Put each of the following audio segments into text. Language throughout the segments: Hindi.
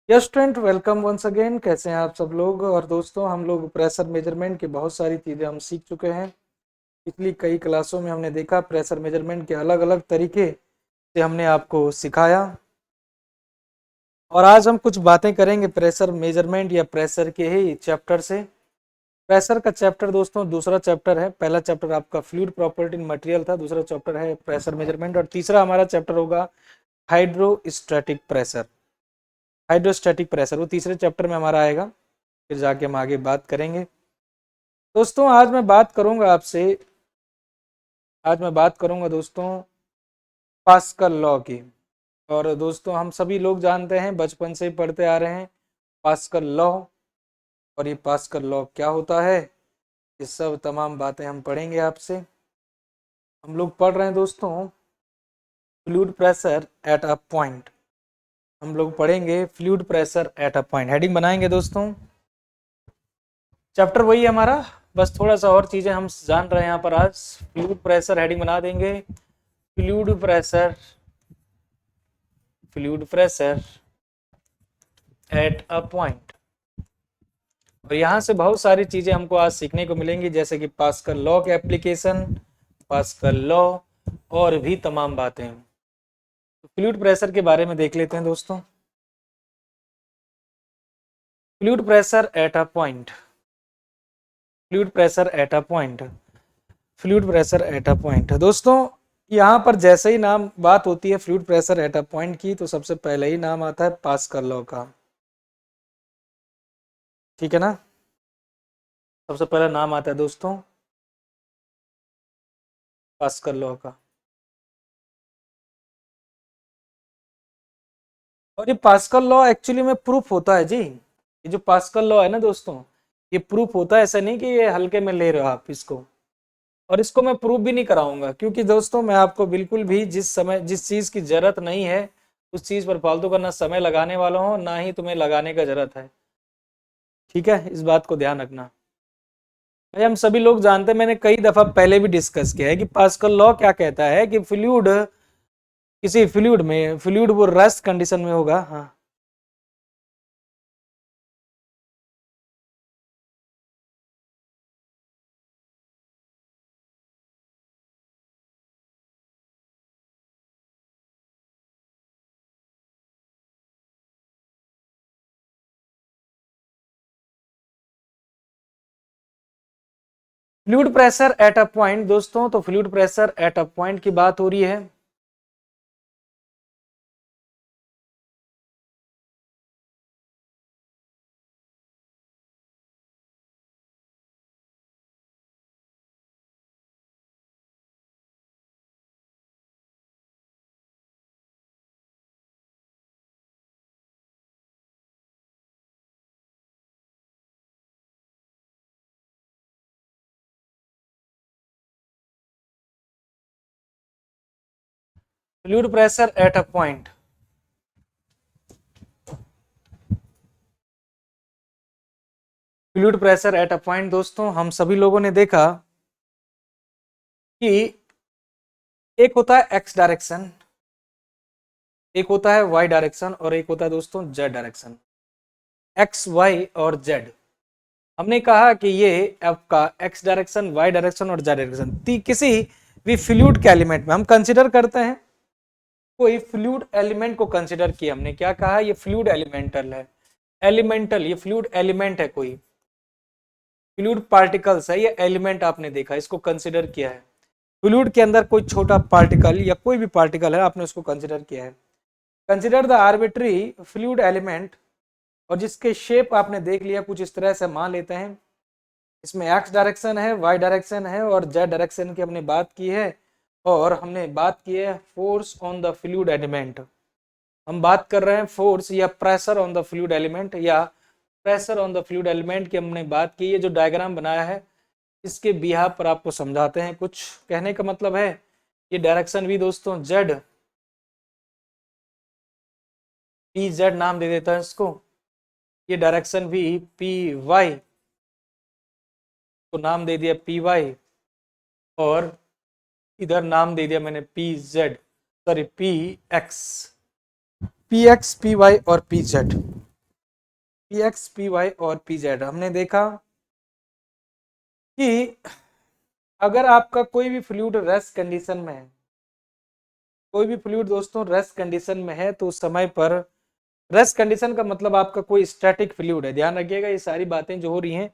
Yes student, welcome once again. कैसे हैं आप सब लोग। और दोस्तों, हम लोग प्रेशर मेजरमेंट की बहुत सारी चीज़ें हम सीख चुके हैं। पिछली कई क्लासों में हमने देखा प्रेशर मेजरमेंट के अलग अलग तरीके से हमने आपको सिखाया। और आज हम कुछ बातें करेंगे प्रेशर मेजरमेंट या प्रेशर के ही चैप्टर से। प्रेशर का चैप्टर दोस्तों दूसरा चैप्टर है। पहला चैप्टर आपका फ्लूइड प्रॉपर्टी इन मटेरियल था, दूसरा चैप्टर है प्रेशर मेजरमेंट, और तीसरा हमारा चैप्टर होगा हाइड्रोस्टैटिक प्रेशर। हाइड्रोस्टैटिक प्रेशर वो तीसरे चैप्टर में हमारा आएगा, फिर जाके हम आगे बात करेंगे। दोस्तों आज मैं बात करूंगा दोस्तों पास्कल लॉ की। और दोस्तों हम सभी लोग जानते हैं, बचपन से ही पढ़ते आ रहे हैं पास्कल लॉ। और ये पास्कल लॉ क्या होता है, ये सब तमाम बातें हम पढ़ेंगे आपसे। हम लोग पढ़ रहे हैं दोस्तों fluid pressure at a point. हम लोग पढ़ेंगे fluid pressure at a point, heading बनाएंगे दोस्तों। चैप्टर वही है हमारा, बस थोड़ा सा और चीजें हम जान रहे हैं यहाँ पर। आज फ्लूइड प्रेशर हेडिंग बना देंगे, fluid pressure at a point. और यहाँ से बहुत सारी चीजें हमको आज सीखने को मिलेंगी, जैसे कि पास्कल लॉ के एप्लीकेशन, पास्कल लॉ और भी तमाम बातें। तो फ्लूइड प्रेशर के बारे में देख लेते हैं दोस्तों। Fluid pressure at a point, fluid pressure at a point, fluid pressure at a point. दोस्तों यहाँ पर जैसे ही नाम बात होती है fluid pressure at a point की, तो सबसे पहले ही नाम आता है पास्कल लॉ का। ठीक है ना, सबसे पहला नाम आता है दोस्तों पास्कल लॉ का। और ये पास्कल लॉ एक्चुअली में प्रूफ होता है जी। ये जो पास्कल लॉ है ना दोस्तों, ये प्रूफ होता है, ऐसा नहीं कि ये हल्के में ले रहे हो आप इसको। और इसको मैं प्रूफ भी नहीं कराऊंगा, क्योंकि दोस्तों मैं आपको बिल्कुल भी जिस चीज की जरूरत नहीं है उस चीज पर फालतू का ना समय लगाने वाला हूँ, ना ही तुम्हें लगाने का जरूरत है। ठीक है, इस बात को ध्यान रखना। भाई हम सभी लोग जानते हैं, मैंने कई दफा पहले भी डिस्कस किया है कि पास्कल लॉ क्या कहता है कि फ्लूइड, किसी फ्लूइड में, फ्लूइड वो रेस्ट कंडीशन में होगा। हाँ, fluid pressure at a point दोस्तों, तो fluid pressure at a point की बात हो रही है। Fluid pressure at a point, fluid pressure at a point दोस्तों, हम सभी लोगों ने देखा कि एक होता है एक्स डायरेक्शन, एक होता है वाई डायरेक्शन, और एक होता है दोस्तों जेड डायरेक्शन। एक्स, वाई और जेड। हमने कहा कि ये आपका एक्स डायरेक्शन, वाई डायरेक्शन और जेड डायरेक्शन किसी भी फ्लूइड के एलिमेंट में हम कंसिडर करते हैं। कोई फ्लूइड एलिमेंट को कंसिडर किया, हमने क्या कहा, ये फ्लूइड एलिमेंटल है, एलिमेंटल, ये फ्लूइड एलिमेंट है, कोई फ्लूइड पार्टिकल्स है, ये एलिमेंट आपने देखा, इसको कंसिडर किया है। फ्लूइड के अंदर कोई छोटा पार्टिकल या कोई भी पार्टिकल है, आपने उसको कंसिडर किया है। Consider the arbitrary fluid element, और जिसके शेप आपने देख लिया कुछ इस तरह से मान लेते हैं। इसमें एक्स डायरेक्शन है, वाई डायरेक्शन है और जेड डायरेक्शन की हमने बात की है। और हमने बात की है force on the fluid element. हम बात कर रहे हैं फोर्स या pressure on the fluid element, या pressure on the fluid element की हमने बात की है। जो डायग्राम बनाया है इसके बिहाफ पर आपको समझाते हैं कुछ। कहने का मतलब है ये डायरेक्शन भी दोस्तों जेड, पी जेड नाम दे देता है इसको। ये डायरेक्शन भी पी वाई को नाम दे दिया पी वाई, और इधर नाम दे दिया मैंने P Z, sorry P X, P X, P Y और P Z. P X, P Y और पी जेड। हमने देखा कि अगर आपका कोई भी फ्लूइड रेस्ट कंडीशन में है, कोई भी फ्लूइड दोस्तों रेस्ट कंडीशन में है, तो उस समय पर रेस्ट कंडीशन का मतलब आपका कोई स्टैटिक फ्लूइड है। ध्यान रखिएगा, ये सारी बातें जो हो रही हैं,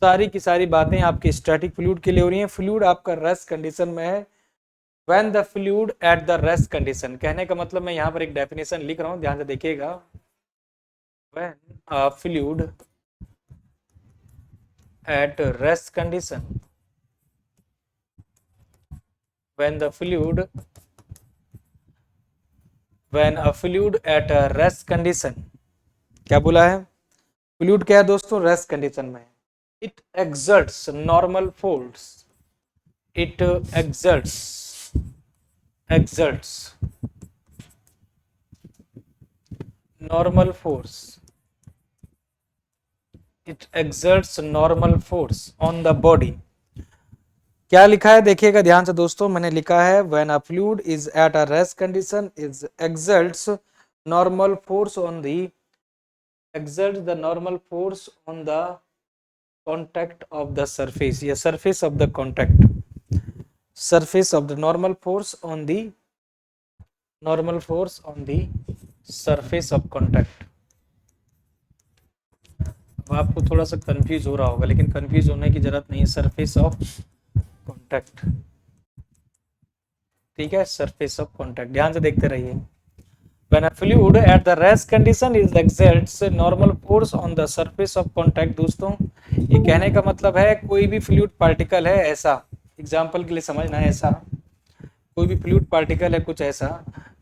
सारी की सारी बातें आपके स्टैटिक फ्लूइड के लिए हो रही हैं। फ्लूइड आपका रेस्ट कंडीशन में है, when the fluid at the rest condition. कहने का मतलब मैं यहाँ पर एक डेफिनेशन लिख रहा हूँ, ध्यान से देखिएगा। When a fluid at rest condition, when the fluid when a fluid at a rest condition, क्या बोला है, फ्लूइड क्या है दोस्तों, रेस्ट कंडीशन में, it exerts normal force, it exerts normal force, it exerts normal force on the body. क्या लिखा है देखिएगा ध्यान से दोस्तों, मैंने लिखा है when a fluid is at a rest condition is exerts normal force on the, exerts the normal force on the contact of the surface, या surface of the contact, surface of the normal force on the, normal force on the surface of contact। अब आपको थोड़ा सा कंफ्यूज हो रहा होगा, लेकिन कंफ्यूज होने की जरूरत नहीं है, सरफेस ऑफ कॉन्टैक्ट, ठीक है, सरफेस ऑफ कॉन्टैक्ट, ध्यान से देखते रहिए। When a fluid at the rest condition is exerts normal force on the surface of contact, दोस्तों ये कहने का मतलब है कोई भी फ्लूइड पार्टिकल है ऐसा, एग्जांपल के लिए समझना है, ऐसा कोई भी फ्लूइड पार्टिकल है कुछ ऐसा,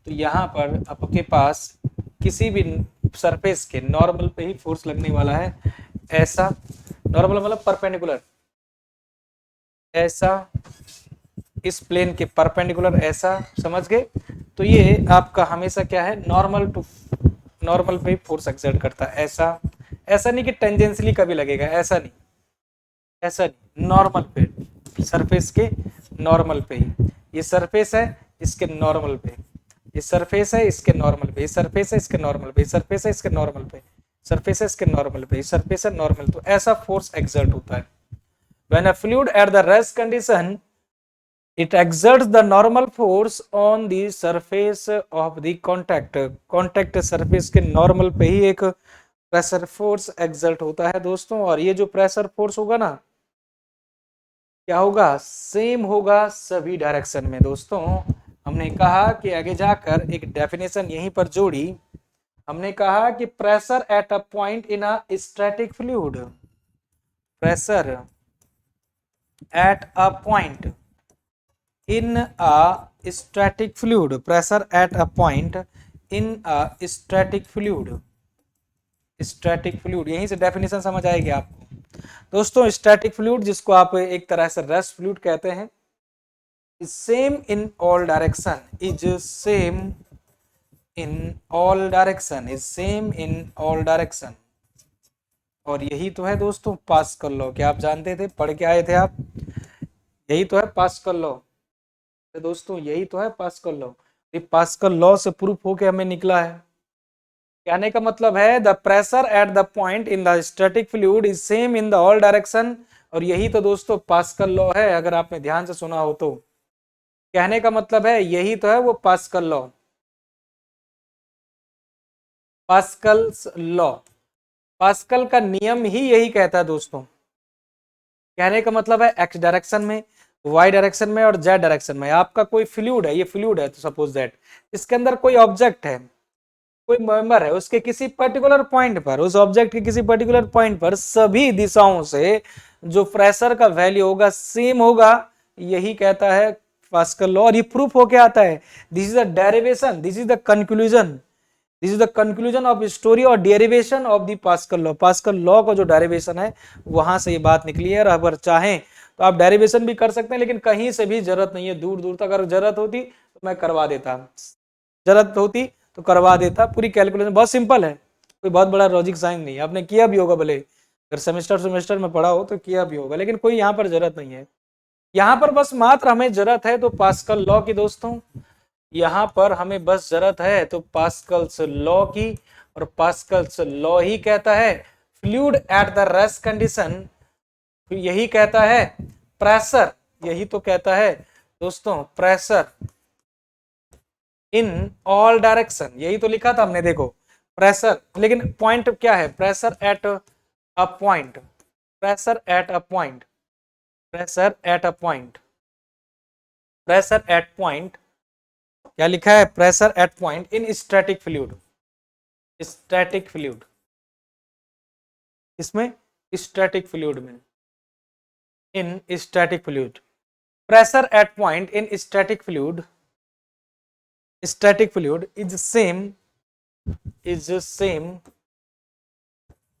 तो यहाँ पर आपके पास किसी भी सरफेस के नॉर्मल पे ही फोर्स लगने वाला है, ऐसा नॉर्मल मतलब परपेंडिकुलर, ऐसा इस प्लेन के परपेंडिकुलर, ऐसा, समझ गए। तो ये आपका हमेशा क्या है, नॉर्मल टू नॉर्मल पे फोर्स एक्सर्ट करता है, ऐसा, ऐसा नहीं कि टेंजेंशियली कभी लगेगा, ऐसा नहीं, ऐसा नहीं, नॉर्मल पे, सरफेस के नॉर्मल पे ही, ये सरफेस है इसके नॉर्मल पे, ये सरफेस है इसके नॉर्मल पे, ये सरफेस है इसके नॉर्मल पे, सरफेस है इसके नॉर्मल पे, सरफेस है इसके नॉर्मल पे, सरफेस है नॉर्मल, तो ऐसा फोर्स एक्सर्ट होता है। When a fluid at the rest condition it exerts the normal force on the surface of the contact, contact surface के normal पे ही एक प्रेशर फोर्स एक्सर्ट होता है दोस्तों, और ये जो प्रेशर फोर्स होगा ना, क्या होगा, सेम होगा सभी डायरेक्शन में दोस्तों। हमने कहा कि आगे जाकर एक डेफिनेशन यहीं पर जोड़ी, हमने कहा कि pressure at a point in a static fluid, pressure at a point in a static fluid, pressure at a point in a static fluid, static fluid, यहीं से डेफिनेशन समझ आएगी आपको दोस्तों। स्टैटिक फ्लूइड जिसको आप एक तरह से रेस्ट फ्लूइड कहते हैं, same in all direction, is same in all direction, is same in all direction, और यही तो है दोस्तों पास्कल लॉ। क्या आप जानते थे, पढ़ के आए थे आप, यही तो है पास्कल लॉ दोस्तों, यही तो है पास्कल लॉ। ये पास्कल लॉ से प्रूफ होके हमें निकला है। कहने का मतलब है the pressure at the point in the static fluid is same in the all direction, और यही तो दोस्तों पास्कल लॉ है, अगर आपने ध्यान से सुना हो तो। कहने का मतलब है यही तो है वो Pascal law, Pascal's law, Pascal का नियम ही यही कहता है दोस्तों। कहने का मतलब है एक्स डायरेक्शन में, वाई डायरेक्शन में और जेड डायरेक्शन में आपका कोई फ्लूइड है, ये फ्लूइड है तो सपोज दैट इसके अंदर कोई ऑब्जेक्ट है, कोई मेंबर है, उसके किसी पर्टिकुलर पॉइंट पर, उस ऑब्जेक्ट के किसी पर्टिकुलर पॉइंट पर सभी दिशाओं से जो प्रेशर का वैल्यू होगा सेम होगा, यही कहता है पास्कल लॉ, और ये प्रूफ होके आता है। This is the derivation, this is the conclusion, this is the conclusion of story और derivation of the Pascal law. Pascal law का जो डेरिवेशन है वहां से ये बात निकली है, और अगर चाहें तो आप डेरिवेशन भी कर सकते हैं, लेकिन कहीं से भी जरूरत नहीं है, दूर दूर तक अगर जरूरत होती तो मैं करवा देता, जरूरत होती तो करवा देता, पूरी कैलकुलेशन बहुत सिंपल है, कोई बहुत बड़ा लॉजिक साइंस नहीं है, आपने किया भी होगा, भले अगर सेमेस्टर में पढ़ा हो तो किया भी होगा, लेकिन कोई यहाँ पर जरूरत नहीं है। यहाँ पर बस मात्र हमें जरूरत है तो पास्कल लॉ की दोस्तों, यहाँ पर हमें बस जरूरत है तो पास्कल्स लॉ की, और पास्कल्स लॉ ही कहता है fluid at the rest condition, यही कहता है प्रेशर, यही तो कहता है दोस्तों प्रेशर इन ऑल डायरेक्शन, यही तो लिखा था हमने देखो प्रेशर, लेकिन पॉइंट क्या है, pressure at a point, pressure at a point, pressure at a point, pressure at point, क्या लिखा है, pressure eight point in static fluid, static fluid, इसमें स्टैटिक फ्लूइड में, इन static fluid, pressure at point in static fluid, static fluid is same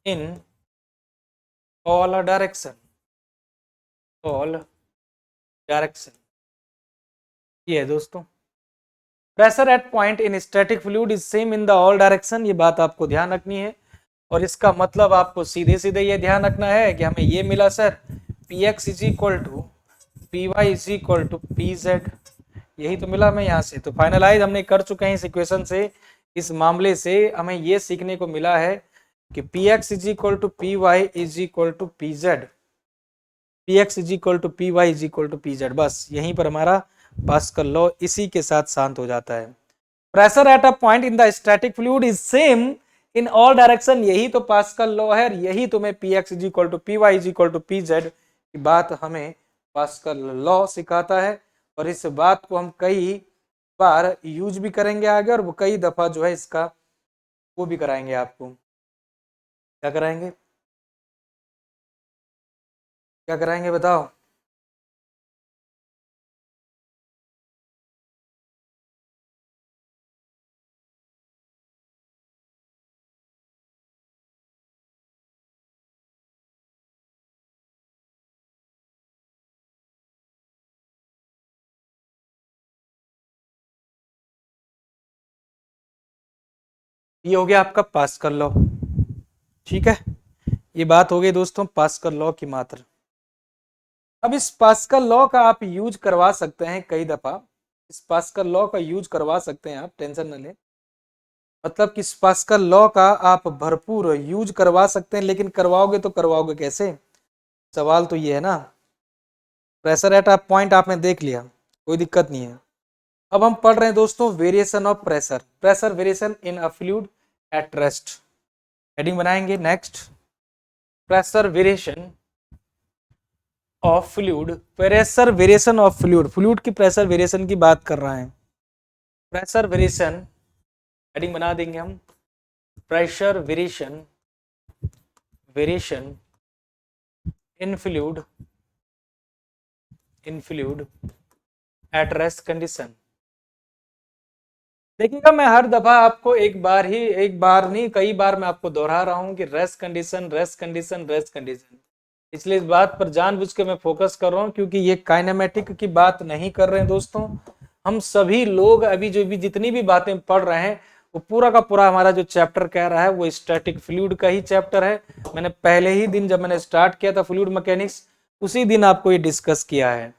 in all direction, all direction, ये है दोस्तों pressure at point in static fluid is same in the all direction, ये बात आपको ध्यान रखनी है। और इसका मतलब आपको सीधे सीधे ये ध्यान रखना है कि हमें ये मिला sir P x is equal to P y is equal to P z, यही तो मिला हमें यहाँ से। तो फाइनलाइज हमने कर चुके हैं इस इक्वेशन से, इस मामले से हमें ये सीखने को मिला है कि P x is equal to P y is equal to P Z, P x is equal to P y is equal to P z, बस यहीं पर हमारा पास्कल लॉ इसी के साथ शांत हो जाता है। Pressure at a point in the static fluid is same in all direction, यही तो पास्कल लॉ है, यही तुम्हें P x is equal to P y is equal to P z की बात हमें पास्कल लॉ सिखाता है। और इस बात को हम कई बार यूज भी करेंगे आगे, और वो कई दफा जो है इसका वो भी कराएंगे आपको, क्या कराएंगे, क्या कराएंगे बताओ। ये हो गया आपका पास्कल लॉ, ठीक है, ये बात हो गई दोस्तों पास्कल लॉ की मात्र। अब इस पास्कल लॉ का आप यूज करवा सकते हैं कई दफा, इस पास्कल लॉ का यूज करवा सकते हैं आप, टेंशन न लें, मतलब कि इस पास्कल लॉ का आप भरपूर यूज करवा सकते हैं, लेकिन करवाओगे तो करवाओगे कैसे, सवाल तो ये है ना। प्रेशर एट अ पॉइंट आपने देख लिया, कोई दिक्कत नहीं है। अब हम पढ़ रहे हैं दोस्तों variation of pressure, pressure variation in a fluid at rest, heading बनाएंगे next, pressure variation of fluid, pressure variation of fluid, fluid की प्रेशर वेरिएशन की बात कर रहे हैं, प्रेशर वेरिएशन, हेडिंग बना देंगे हम, pressure variation, variation in fluid, in fluid at rest condition. देखिएगा मैं हर दफा आपको एक बार ही, एक बार नहीं कई बार मैं आपको दोहरा रहा हूं कि rest condition, rest condition, rest condition, इसलिए इस बात पर जानबूझ के मैं फोकस कर रहा हूं, क्योंकि ये काइनेमेटिक की बात नहीं कर रहे हैं दोस्तों। हम सभी लोग अभी जो भी जितनी भी बातें पढ़ रहे हैं वो पूरा का पूरा हमारा जो चैप्टर कह रहा है वो स्टैटिक फ्लूइड का ही चैप्टर है। मैंने पहले ही दिन जब मैंने स्टार्ट किया था फ्लूइड मैकेनिक्स, उसी दिन आपको ये डिस्कस किया है।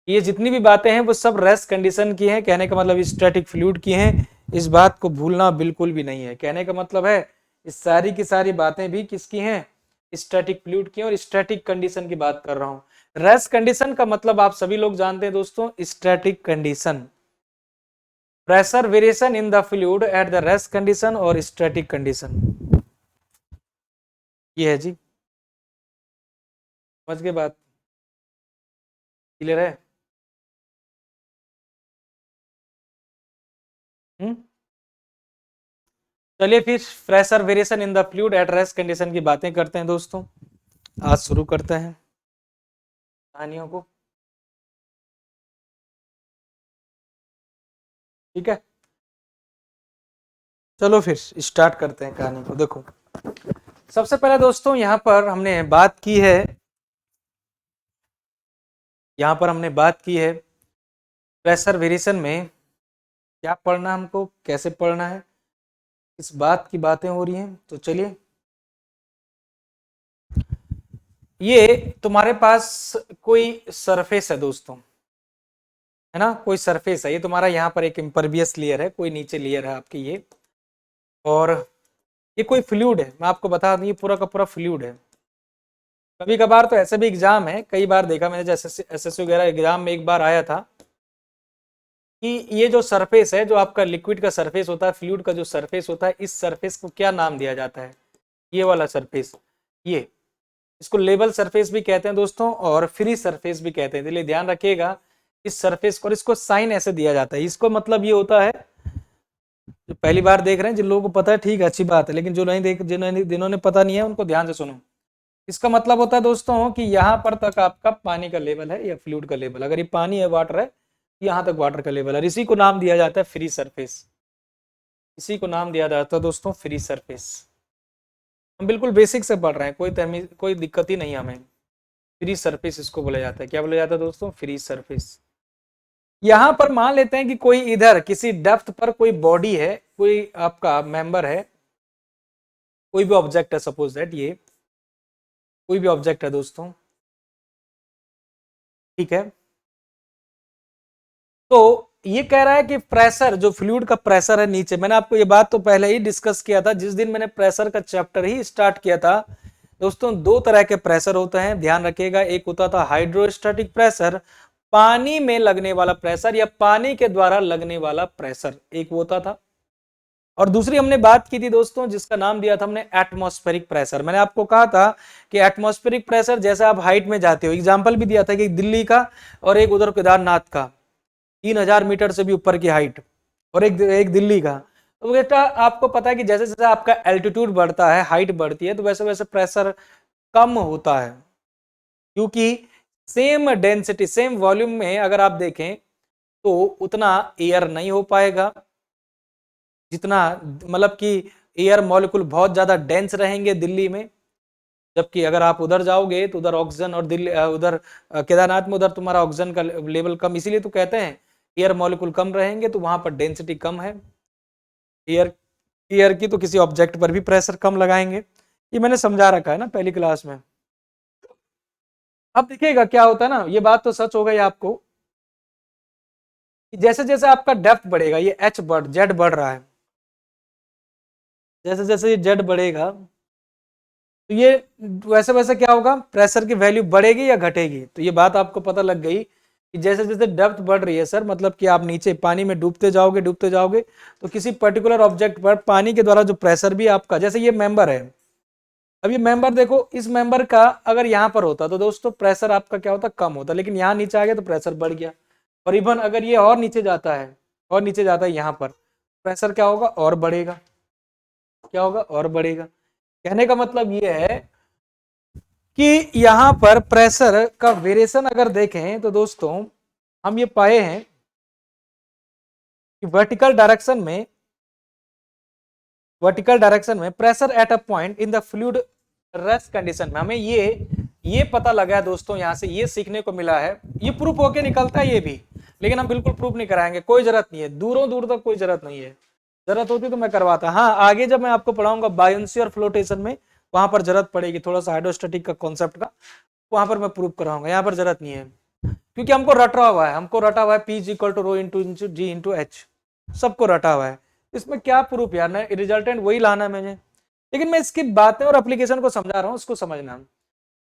ये जितनी भी बातें हैं वो सब रेस्ट कंडीशन की हैं, कहने का मतलब स्टैटिक फ्लूइड की हैं, इस बात को भूलना बिल्कुल भी नहीं है। कहने का मतलब है इस सारी की सारी बातें भी किसकी हैं, स्टैटिक फ्लूइड की, और स्टैटिक कंडीशन की बात कर रहा हूं। रेस्ट कंडीशन का मतलब आप सभी लोग जानते हैं दोस्तों, static condition, pressure variation in the fluid at the rest condition और स्टैटिक कंडीशन, ये है जी, समझ के बात क्लियर है। चलिए फिर pressure variation in the fluid at rest condition की बातें करते हैं दोस्तों, आज शुरू करते हैं कहानियों को, ठीक है। चलो फिर स्टार्ट करते हैं कहानी को। देखो सबसे पहले दोस्तों यहाँ पर हमने बात की है, यहाँ पर हमने बात की है प्रेशर वेरिएशन में क्या पढ़ना है हमको, कैसे पढ़ना है, इस बात की बातें हो रही हैं। तो चलिए, ये तुम्हारे पास कोई सरफेस है दोस्तों, है ना, कोई सरफेस है, ये तुम्हारा यहाँ पर एक इम्परवियस लेयर है, कोई नीचे लेयर है आपकी ये, और ये कोई फ्लूइड है, मैं आपको बता दूं, ये पूरा का पूरा फ्लूइड है। कभी कभार तो ऐसे भी एग्जाम है, कई बार देखा मैंने, जैसे एसएससी वगैरह एग्जाम में एक बार आया था कि ये जो सरफेस है, जो आपका लिक्विड का सरफेस होता है, फ्लूइड का जो सरफेस होता है, इस सरफेस को क्या नाम दिया जाता है? ये वाला सरफेस, ये, इसको लेवल सरफेस भी कहते हैं दोस्तों, और फ्री सरफेस भी कहते हैं, इसलिए ध्यान रखिएगा इस सरफेस को। और इसको साइन ऐसे दिया जाता है, इसको मतलब ये होता है, जो पहली बार देख रहे हैं, जिन लोगों को पता है ठीक है, अच्छी बात है, लेकिन जो नहीं देख, जिन्होंने पता नहीं है, उनको ध्यान से सुनो। इसका मतलब होता है दोस्तों कि यहाँ पर तक आपका पानी का लेवल है या फ्लूइड का लेवल, अगर ये पानी है, वाटर है, यहाँ तक वाटर का लेवल है, इसी को नाम दिया जाता है फ्री सरफेस। इसी को नाम दिया जाता है दोस्तों फ्री सरफेस। हम बिल्कुल बेसिक से पढ़ रहे हैं, कोई दिक्कत ही नहीं हमें। फ्री सरफेस इसको बोला जाता है। क्या बोला जाता है दोस्तों? Free surface. यहां पर मान लेते हैं कि कोई इधर किसी डेप्थ पर कोई बॉडी है, कोई आपका मेंबर है, कोई भी ऑब्जेक्ट है, सपोज दैट ये कोई भी ऑब्जेक्ट है दोस्तों, ठीक है। तो ये कह रहा है कि प्रेशर, जो फ्लूइड का प्रेशर है नीचे, मैंने आपको ये बात तो पहले ही डिस्कस किया था, जिस दिन मैंने प्रेशर का चैप्टर ही स्टार्ट किया था दोस्तों। दो तरह के प्रेशर होते हैं, ध्यान रखिएगा। एक होता था हाइड्रोस्टैटिक प्रेशर, पानी में लगने वाला प्रेशर या पानी के द्वारा लगने वाला प्रेशर, एक होता था। और दूसरी हमने बात की थी दोस्तों, जिसका नाम दिया था हमने एटमॉस्फेरिक प्रेशर। मैंने आपको कहा था कि एटमॉस्फेरिक प्रेशर, जैसे आप हाइट में जाते हो, एग्जांपल भी दिया था कि दिल्ली का और एक उधर केदारनाथ का, 3000 मीटर से भी ऊपर की हाइट, और एक दिल्ली का। तो बेटा आपको पता है कि जैसे जैसे आपका एल्टीट्यूड बढ़ता है, हाइट बढ़ती है, तो वैसे वैसे प्रेशर कम होता है, क्योंकि सेम डेंसिटी, सेम वॉल्यूम में अगर आप देखें तो उतना एयर नहीं हो पाएगा, जितना, मतलब कि एयर मॉलिक्यूल बहुत ज्यादा डेंस रहेंगे दिल्ली में, जबकि अगर आप उधर जाओगे तो उधर ऑक्सीजन, और दिल्ली उधर केदारनाथ में उधर तुम्हारा ऑक्सीजन का लेवल कम, इसीलिए तो कहते हैं एयर मॉलिक्यूल कम रहेंगे, तो वहां पर डेंसिटी कम है एयर। एयर की तो किसी ऑब्जेक्ट पर भी प्रेशर कम लगाएंगे, ये मैंने समझा रखा है ना पहली क्लास में। अब देखिएगा क्या होता है ना, ये बात तो सच हो गई आपको, जैसे जैसे आपका डेप्थ बढ़ेगा, ये जेड बढ़ रहा है, जैसे जैसे ये जेड बढ़ेगा, तो ये वैसे वैसे क्या होगा, प्रेशर की वैल्यू बढ़ेगी या घटेगी। तो ये बात आपको पता लग गई कि जैसे जैसे डेप्थ बढ़ रही है सर, मतलब कि आप नीचे पानी में डूबते जाओगे, तो किसी पर्टिकुलर ऑब्जेक्ट पर पानी के द्वारा जो प्रेशर भी आपका, जैसे ये मेंबर है, अब ये मेंबर देखो, इस मेंबर का अगर यहाँ पर होता तो दोस्तों प्रेशर आपका क्या होता, कम होता, लेकिन यहाँ नीचे आ गया तो प्रेशर बढ़ गया। और इवन अगर ये और नीचे जाता है, और नीचे जाता है यहाँ पर, प्रेशर क्या होगा, और बढ़ेगा। क्या होगा, और बढ़ेगा। कहने का मतलब ये है कि यहां पर प्रेशर का वेरिएशन अगर देखें तो दोस्तों, हम ये पाए हैं कि वर्टिकल डायरेक्शन में pressure at a point in the fluid rest condition में, हमें ये पता लगा है दोस्तों, यहां से ये सीखने को मिला है। ये प्रूफ होके निकलता है ये भी, लेकिन हम बिल्कुल प्रूफ नहीं कराएंगे, कोई जरूरत नहीं है, दूरों दूर तक कोई जरूरत नहीं है। जरूरत होती तो मैं करवाता, हाँ आगे जब मैं आपको पढ़ाऊंगा बायोन्सी और फ्लोटेशन में, वहां पर जरूरत पड़ेगी थोड़ा सा हाइड्रोस्टेटिक का कॉन्सेप्ट का, वहां पर मैं प्रूफ कराऊंगा, यहाँ पर जरूरत नहीं है, क्योंकि हमको रटा हुआ है P is equal to rho into ji into h, सबको रटा हुआ है। इसमें क्या प्रूफ यार, ना रिजल्टेंट वही लाना है मुझे, लेकिन मैं इसकी बातें और एप्लीकेशन को समझा रहा हूँ, उसको समझना।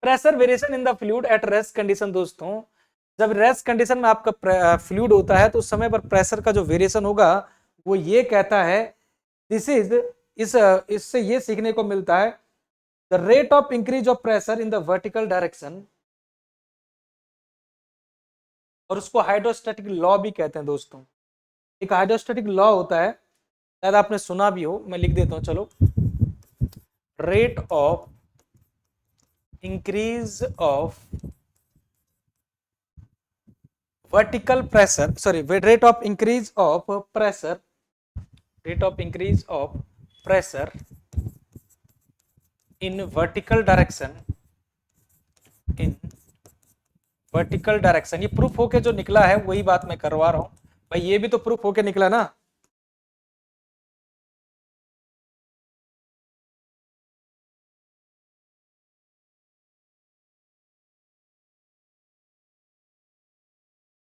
Pressure variation in the fluid at rest condition दोस्तों, जब रेस्ट कंडीशन में आपका फ्लूइड होता है तो उस समय पर प्रेशर का जो वेरिएशन होगा, वो ये कहता है, दिस इज इस इससे ये सीखने को मिलता है, the rate of increase of pressure in the vertical direction, और उसको हाइड्रोस्टैटिक लॉ भी कहते हैं दोस्तों। एक हाइड्रोस्टैटिक लॉ होता है, शायद आपने सुना भी हो, मैं लिख देता हूं चलो, rate of increase of vertical pressure, sorry, rate of increase of pressure, rate of increase of pressure in vertical direction, in vertical direction, ये प्रूफ होके जो निकला है वही बात मैं करवा रहा हूं भाई, ये भी तो प्रूफ होके निकला ना।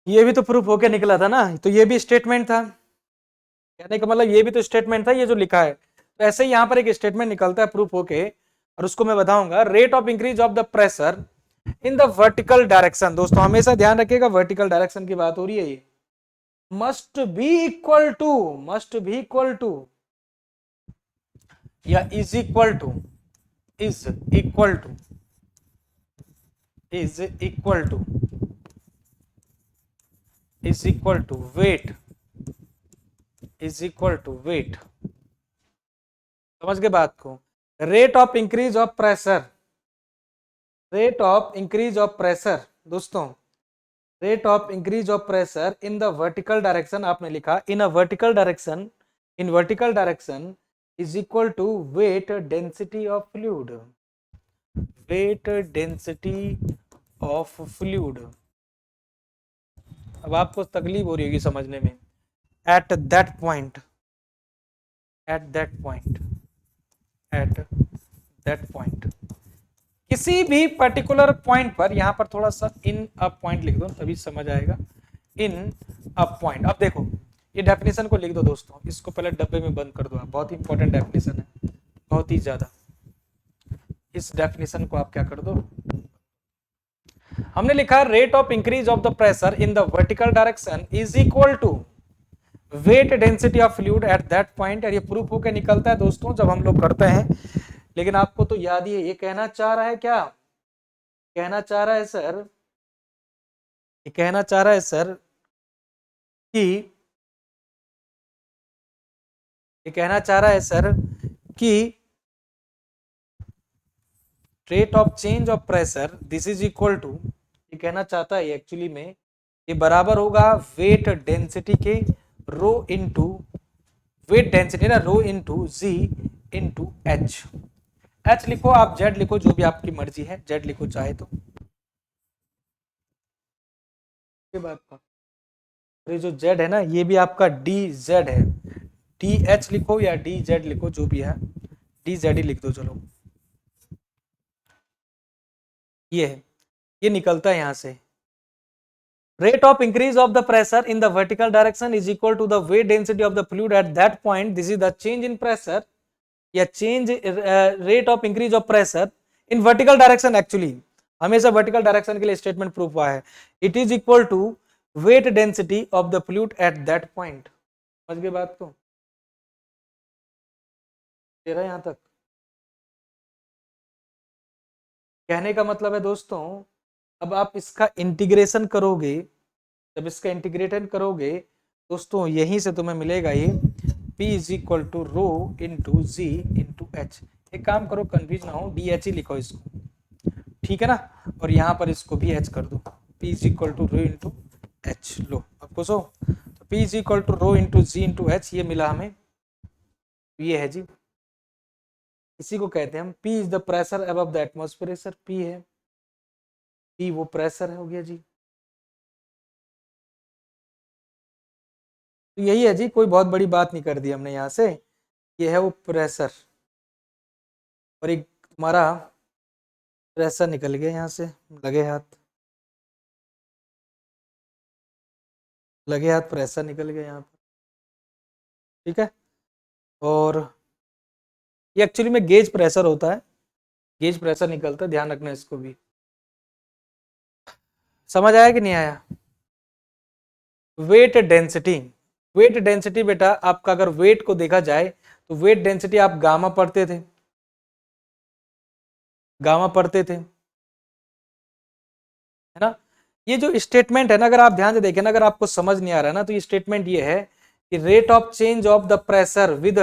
ये भी तो प्रूफ होके निकला था ना, तो ये भी स्टेटमेंट था, कहने का मतलब ये भी तो स्टेटमेंट था, ये जो लिखा है, तो ऐसे ही यहां पर एक स्टेटमेंट निकलता है प्रूफ होके, और उसको मैं बताऊंगा। Rate of increase of the pressure in the vertical direction, दोस्तों हमेशा ध्यान रखिएगा वर्टिकल डायरेक्शन की बात हो रही है ये, मस्ट बी इक्वल टू या is equal to is equal to is equal to is equal to weight is equal to weight. समझ गए बात को? Rate of increase of pressure, rate of increase of pressure दोस्तों, rate of increase of pressure in the vertical direction, आपने लिखा in a vertical direction, in vertical direction is equal to weight density of fluid, weight density of fluid. अब आपको तकलीफ हो रही होगी समझने में। Eight that point, eight that point, eight that point, किसी भी पर्टिकुलर पॉइंट पर, यहां पर थोड़ा सा इन अ पॉइंट लिख दो तभी समझ आएगा। इन अ पॉइंट, अब देखो ये डेफिनेशन को लिख दो दोस्तों, इसको पहले डब्बे में बंद कर दो आप, बहुत इंपॉर्टेंट डेफिनेशन है, बहुत ही ज्यादा। इस डेफिनेशन को आप क्या कर दो, हमने लिखा rate of increase of the pressure in the vertical direction is equal to weight density of fluid at that point. और ये प्रूफ होकर निकलता है दोस्तों जब हम लोग करते हैं, लेकिन आपको तो याद ही है। ये कहना चाह रहा है क्या, कहना चाह रहा है सर, ये कहना चाह रहा है सर कि, ये कहना चाह रहा है सर कि rate of change of pressure this is equal to, ये कहना चाहता है एक्चुअली में, ये बराबर होगा वेट डेंसिटी के रो इनटू, वेट डेंसिटी ना रो इनटू जी इनटू एच। एच लिखो आप, जेड लिखो, जो भी आपकी मर्जी है, जेड लिखो चाहे तो। ये बात का, ये जो जेड है ना ये भी आपका डी जेड है, डी एच लिखो या डी जेड लिखो, जो भी है, डी जेड ही लिख दो चलो। ये है, ये निकलता है यहां से, rate of increase of the pressure in the vertical direction is equal to the weight density of the fluid at that point. This is the change in pressure या change rate of increase of pressure in vertical direction। actually हमेशा vertical direction के लिए statement proof हुआ है, it is equal to weight density of the fluid at that point। समझ गए बात को? तेरा यहां तक कहने का मतलब है दोस्तों, अब आप इसका इंटीग्रेशन करोगे, जब इसका इंटीग्रेशन करोगे दोस्तों यहीं से तुम्हें मिलेगा ये P is equal to rho into ji into h. एक काम करो कंफ्यूज ना हो, डी एच ही लिखो इसको, ठीक है ना, और यहाँ पर इसको भी एच कर दो, P is equal to rho into H. लो आपको सो, तो P is equal to rho into ji into H, ये मिला हमें, ये है जी, इसी को कहते हैं हम P is the pressure above the atmosphere pressure, P है, P वो प्रेशर है, हो गया जी। तो यही है जी, कोई बहुत बड़ी बात नहीं कर दी हमने यहाँ से, ये है वो प्रेशर, और एक तुम्हारा प्रेशर निकल गया यहाँ से, लगे हाथ, लगे हाथ प्रेशर निकल गया यहाँ पर, ठीक है। और ये एक्चुअली में गेज प्रेशर होता है, गेज प्रेशर निकलता है, ध्यान रखना इसको भी। समझ आया कि नहीं आया? वेट डेंसिटी, वेट डेंसिटी बेटा आपका अगर वेट को देखा जाए तो वेट डेंसिटी आप गामा पढ़ते थे, गामा पढ़ते थे, है ना। ये जो स्टेटमेंट है ना, अगर आप ध्यान से देखें ना, अगर आपको समझ नहीं आ रहा ना, तो ये स्टेटमेंट ये है कि rate of change of the pressure with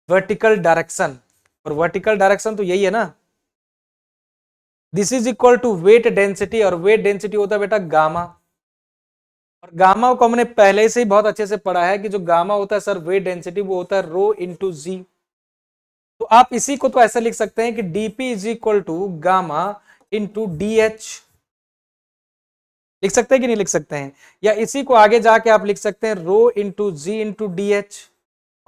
vertical direction, और वर्टिकल डायरेक्शन तो यही है ना, this is equal to weight density, और वेट डेंसिटी होता है बेटा गामा, और गामा को हमने पहले से ही बहुत अच्छे से पढ़ा है कि जो गामा होता है सर वेट डेंसिटी, वो होता है रो इंटू जी। तो आप इसी को तो ऐसा लिख सकते हैं कि dp is equal to gamma into d h, लिख सकते हैं कि नहीं लिख सकते हैं, या इसी को आगे जाके आप लिख सकते हैं रो इंटू जी इंटू डी एच।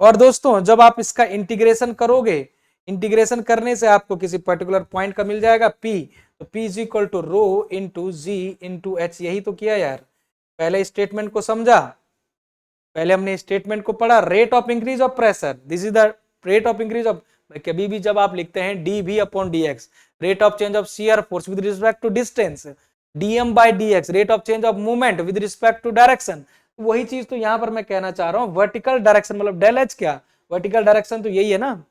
और दोस्तों जब आप इसका इंटीग्रेशन करोगे, इंटीग्रेशन करने से आपको किसी पर्टिकुलर पॉइंट का मिल जाएगा P, तो P is equal to rho into ji into h. यही तो किया यार, पहले स्टेटमेंट को समझा, पहले हमने स्टेटमेंट को पढ़ा, rate of increase of pressure, this is the rate of increase of, कभी भी जब आप लिखते हैं d v upon d x, rate of change of shear force with respect to distance, d m by d x, rate of change of movement with respect to direction, वही चीज तो यहां पर मैं कहना चाह रहा हूं, वर्टिकल डायरेक्शन मतलब डेल एच क्या, वर्टिकल डायरेक्शन तो यही है ना।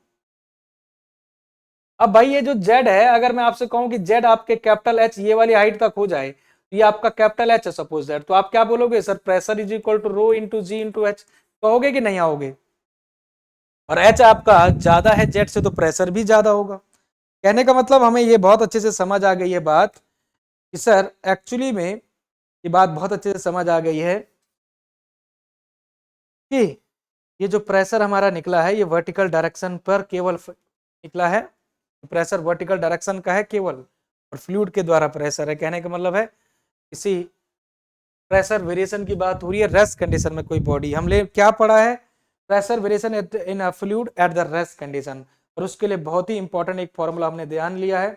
अब भाई ये जो जेड है, अगर मैं आपसे कहूं कि जेड आपके कैपिटल एच ये वाली हाइट तक हो जाए, ये आपका कैपिटल एच है सपोज दैट, तो आप क्या बोलोगे sir, pressure is equal to rho into ji into h, कहोगे कि नहीं आओगे, और एच आपका ज्यादा है जेड से तो प्रेशर भी ज्यादा होगा। कहने का मतलब हमें ये बहुत अच्छे से समझ आ गई है बात कि सर एक्चुअली में ये बात बहुत अच्छे से समझ आ गई है कि ये जो प्रेशर हमारा निकला है ये वर्टिकल डायरेक्शन पर केवल निकला है, प्रेशर वर्टिकल डायरेक्शन का है केवल, और फ्लूइड के द्वारा प्रेशर है। कहने का मतलब है किसी प्रेशर वेरिएशन की बात हो रही है रेस्ट कंडीशन में कोई बॉडी, हमने क्या पढ़ा है, pressure variation in a fluid at the rest condition, और उसके लिए बहुत ही इंपॉर्टेंट एक फॉर्मूला हमने ध्यान लिया है।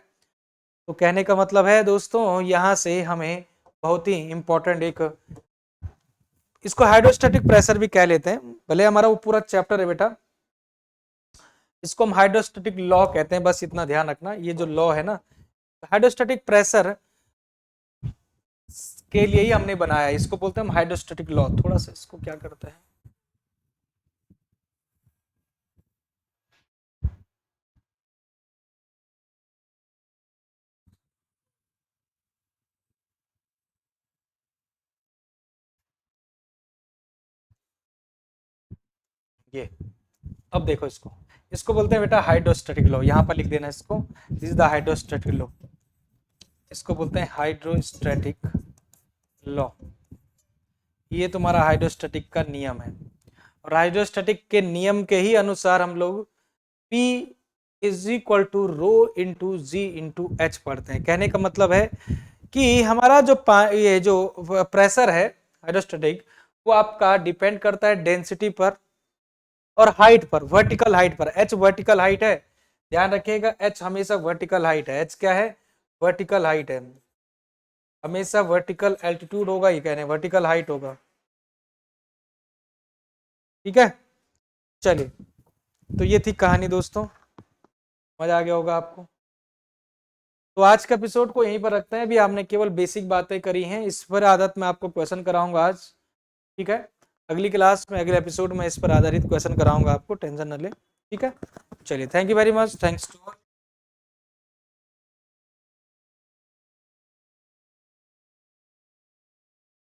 तो कहने का मतलब है दोस्तों यहां से हमें बहुत ही इंपॉर्टेंट एक, इसको हाइड्रोस्टैटिक प्रेशर भी कह लेते हैं, भले हमारा वो पूरा चैप्टर है बेटा, इसको हम हाइड्रोस्टैटिक लॉ कहते हैं, बस इतना ध्यान रखना, ये जो लॉ है ना हाइड्रोस्टैटिक प्रेशर के लिए ही हमने बनाया है, इसको बोलते हैं हम हाइड्रोस्टैटिक लॉ। थोड़ा सा इसको क्या करते हैं, ये अब देखो इसको, इसको बोलते हैं बेटा हाइड्रोस्टैटिक लॉ, यहां पर लिख देना इसको, this is the hydrostatic law, इसको बोलते हैं हाइड्रोस्टैटिक लॉ, ये तुम्हारा हाइड्रोस्टैटिक का नियम है, और हाइड्रोस्टैटिक के नियम के ही अनुसार हम लोग P is equal to rho into ji into h पढ़ते हैं। कहने का मतलब है कि हमारा जो ये जो प्रेशर है हाइड्रोस्टैटिक, वो आपका डिपेंड करता है डेंसिटी पर और हाइट पर, वर्टिकल हाइट पर, एच वर्टिकल हाइट है, ध्यान रखिएगा एच हमेशा वर्टिकल हाइट है, एच क्या है, वर्टिकल हाइट है, हमेशा वर्टिकल एल्टीट्यूड होगा, ये कह रहे हैं वर्टिकल हाइट होगा, ठीक है। चलिए तो ये थी कहानी दोस्तों, मजा आ गया होगा आपको। तो आज के एपिसोड को यहीं पर रखते हैं, अभी आपने केवल बेसिक बातें करी हैं, इस पर आदत मैं आपको क्वेश्चन कराऊंगा आज, ठीक है, अगली क्लास में अगले एपिसोड में इस पर आधारित क्वेश्चन कराऊंगा आपको, टेंशन न ले, ठीक है। चलिए thank you very much, thanks to